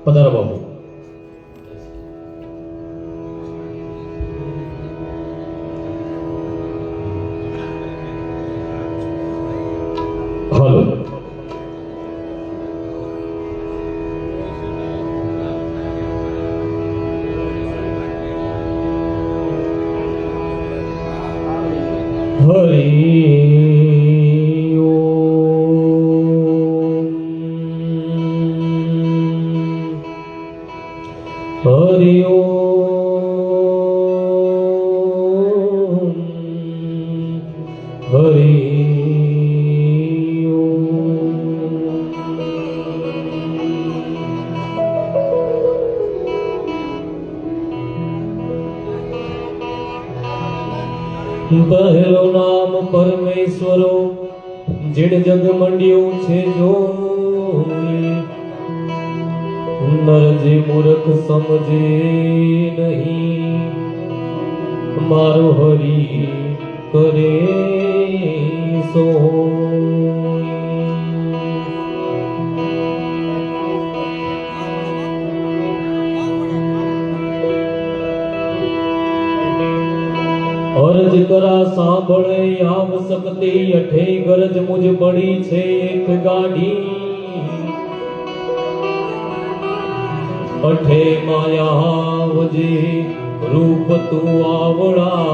પધારો બાપુ. હાલો. હરિ ઓમ હરિ પહેલો નામ પરમેશ્વરો જેડ જગ મંડ્યું છે જોઈ નરજી મૂર્ખ સમજે નહીં મારો હરી કરે સોય. અરજ કરા સાંભળે આવ શકતી અઠે ગરજ મુજ પડી છે એક ગાડી અઠે માયા વજે રૂપ તું આવડા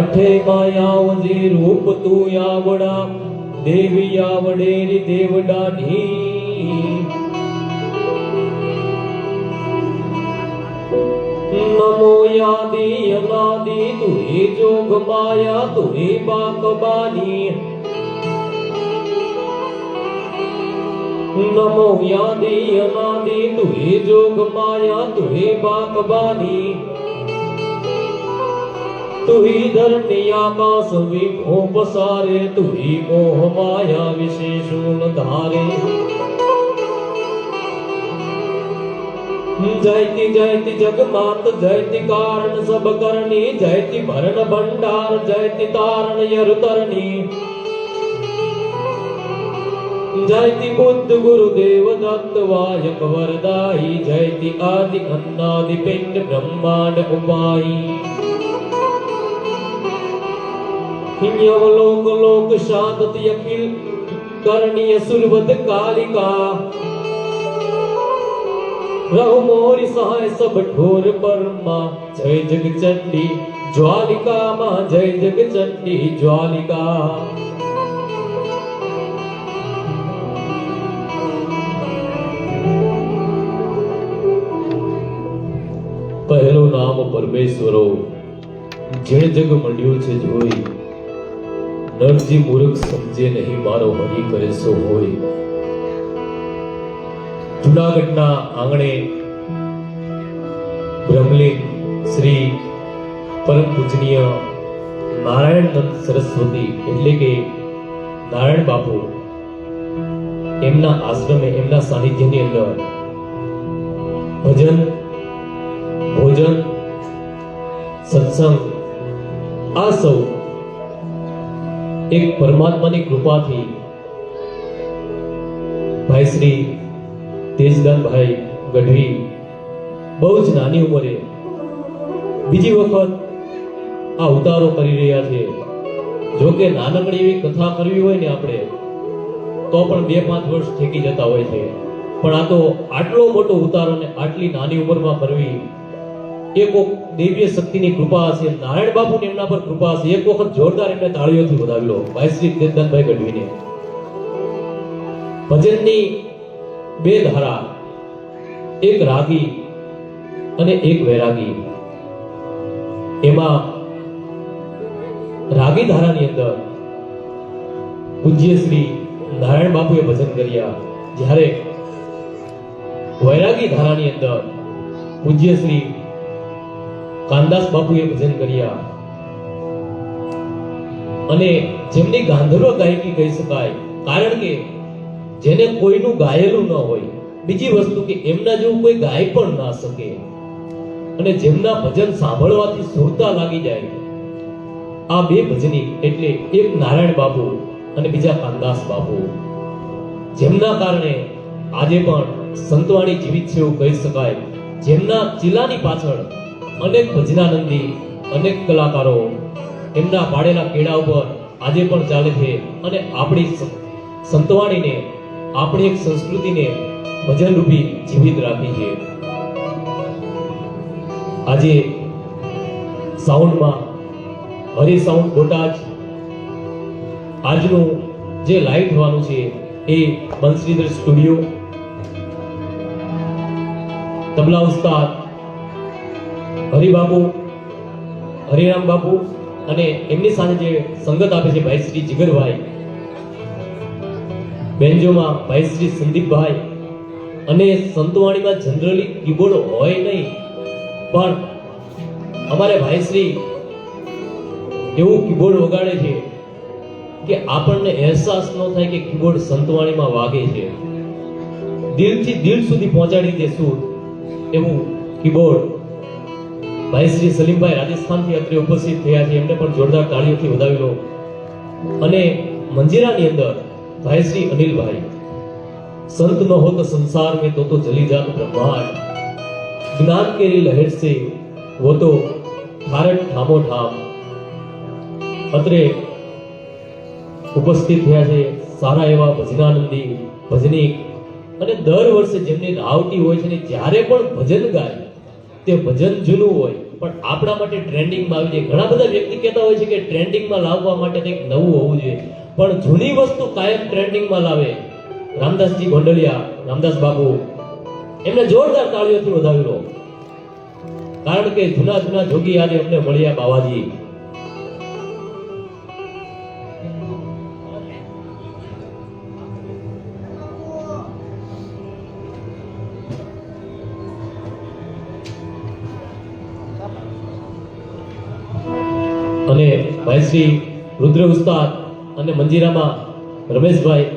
અઠે માયા વજે રૂપ તું આવડા દેવી આવડે રે દેવડાની નમો યાદી અનાદી તુહી જોગ માયા તુહી બાકબાની નમો યાદી અનાદી તુહી જોગ માયા તુહી બાકબાની તુહી ધરતી આકાશ વિભો પસારે તુહી મોહ માયા વિશેષુલ ધારે जयति जयति जगन्नाथ जयति कारण सब करनी जयति भरण भंडार जयति तारण यरुतरणी जयति बुद्ध गुरुदेव दत्त वायक वरदाई जयति आदि अन्नादि पिंड ब्रह्मांड उपाई हिम्यवलोक लोक शांति अखिल करणी सुरवद कालिका रहो मोरी सहाय सब ठोर परमा जय जग चंडी ज्वालिका मां जय जग चंडी ज्वालिका. પહેલો નામ પરમેશ્વરો જેણ જગ મંડ્યું છે જોઈ નરજી મૂર્ખ સમજે નહીં મારો હરી કરે સો હોય. જુનાગઢના આંગણે બ્રહ્મલીન શ્રી પરમ પૂજનીય નારાયણ સરસ્વતી એટલે કે નારાયણ બાપુ એમના આશ્રમે એમના સાનિધ્યની અંદર ભજન ભોજન સત્સંગ આ સૌ એક પરમાત્માની કૃપાથી ભાઈ શ્રી તેજદાનભાઈ ગઢવી બહુ જ નાની ઉંમરે બીજી વખત આ ઉતારો કરી રહ્યા છે. જો કે નાનકડી એવી કથા કરવી હોય ને આપણે તો પણ 2-5 વર્ષ ઠેકી જતા હોય છે, પણ આ તો આટલો મોટો ઉતારો ને આટલી નાની ઉંમરમાં કરવી એ કોક દૈવીય શક્તિની કૃપા છે. નારાયણ બાપુની એમના પર કૃપા છે. એક વખત જોરદાર એમને તાળીઓથી વધાવી લો ભાઈ શ્રી તેજદાનભાઈ ગઢવીને. ભજનની 2 ધારા, એક રાગી અને એક વૈરાગી. એમાં રાગી ધારાની અંદર પૂજ્ય શ્રી નારાયણ બાપુએ ભજન કર્યા, જ્યારે વૈરાગી ધારાની અંદર પૂજ્ય શ્રી કાનદાસ બાપુએ ભજન કર્યા. અને જેમની ગાંધર્વ ગાયકી કહી શકાય, કારણ કે જેને કોઈનું ગાયેલું ન હોય, બીજી વસ્તુ કે એમના જેવું કોઈ ગાય પણ ના શકે, અને જેમના ભજન સાંભળવાથી સુરતા લાગી જાય, આ 2 ભજની એટલે એક નારાયણ બાપુ અને બીજા કાનદાસ બાપુ. જેમના કારણે આજે પણ સંતવાણી જીવિત છે એવું કહી શકાય. જેમના ચીલાની પાછળ અનેક ભજનાનંદી, અનેક કલાકારો એમના પાડેલા કેળા ઉપર આજે પણ ચાલે છે અને આપણી સંતવાણીને, આપણી એક સંસ્કૃતિને ભજન રૂપી જીવિત રાખી છે. આજે સાઉન્ડમાં હરિ સાઉન્ડ બોટાદ આજનું જે લાઈવ થવાનું છે એ બંસીધર સ્ટુડિયો, તબલા ઉસ્તાદ હરિબાબુ, હરિરામ બાપુ અને એમની સાથે જે સંગત આપે છે ભાઈ શ્રી જીગરભાઈ, બેન્જોમાં ભાઈ શ્રી સંદીપભાઈ. અને સંતવાણીમાં જનરલી કીબોર્ડ હોય નહીં, પણ અમારે ભાઈ શ્રી એવું કીબોર્ડ વગાડે છે કે આપણને અહેસાસ ન થાય કે કીબોર્ડ સંતવાણીમાં વાગે છે. દિલથી દિલ સુધી પહોંચાડી દે સુર એવું કીબોર્ડ ભાઈ શ્રી સલીમભાઈ રાજસ્થાનથી અત્રે ઉપસ્થિત થયા છે, એમને પણ જોરદાર તાળીઓથી વધાવી લો. અને મંજીરાની અંદર ભાઈ શ્રી અનિલભાઈ, संत न हो तो संसार में तो जली जात ब्रह्मांड, ज्ञान केरी लहर से वो तो ठारट ठामो ठाम. અત્રે ઉપસ્થિત થયા છે સારા એવા ભજનાનંદી, ભજનીક અને દર વર્ષે જેમની રાવટી હોય છે ને જ્યારે પણ ભજન ગાય તે ભજન જૂનું હોય પણ આપણા માટે ટ્રેન્ડિંગમાં આવી જાય. ઘણા બધા વ્યક્તિ કહેતા હોય છે કે ટ્રેન્ડિંગમાં લાવવા માટે કંઈક નવું હોવું જોઈએ, પણ જૂની વસ્તુ કાયમ ટ્રેન્ડિંગમાં લાવે રામદાસજી ગોંડલિયા, રામદાસ બાપુ, એમને જોરદાર તાળીઓથી વધાવી લો. કારણ કે જૂના જૂના જોગી આજે અમને મળ્યા બાવાજી. અને ભાઈ શ્રી રુદ્ર ઉસ્તાદ અને મંજીરામાં રમેશભાઈ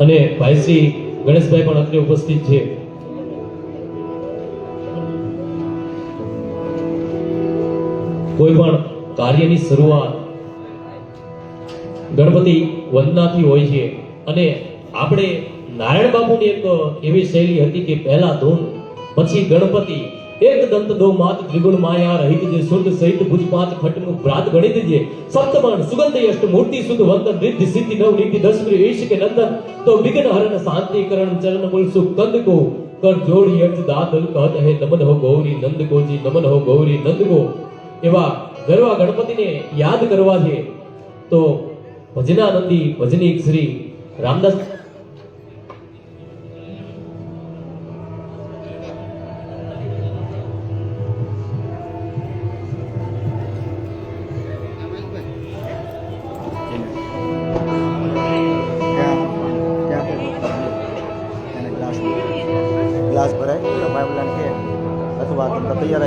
અને ભાઈ શ્રી ગણેશભાઈ પણ અત્રે ઉપસ્થિત છે. કોઈ પણ કાર્યની શરૂઆત ગણપતિ વંદનાથી હોય છે અને આપણે નારાયણ બાપુની એક એવી શૈલી હતી કે પહેલા ધૂન પછી ગણપતિ, એક દંત દો માત ત્રિગુણ માયા રહિત જે શુદ્ધ સહિત ભુજ પાંચ ખટનું ભ્રાત ગણિત જે સપ્તમણ સુગંધ અષ્ટ મૂર્તિ શુદ્ધ વંદન રિદ્ધિ સિદ્ધિ નવ નીતિ દસમી ઈશ કે નંદન તો વિઘ્ન હરણ શાંતિ કરણ ચરણ મૂળ સુખ કંદ કો કર જોડી અર્થ દાદલ કહત હે નમન હો ગૌરી નંદ કોજી, નમન હો ગૌરી નંદ કો. એવા ગરવા ગણપતિને યાદ કરવા છે તો ભજનાનંદી ભજનીક શ્રી રામદાસ ग्लास भराय पाइपलाइन के अथवा तैयार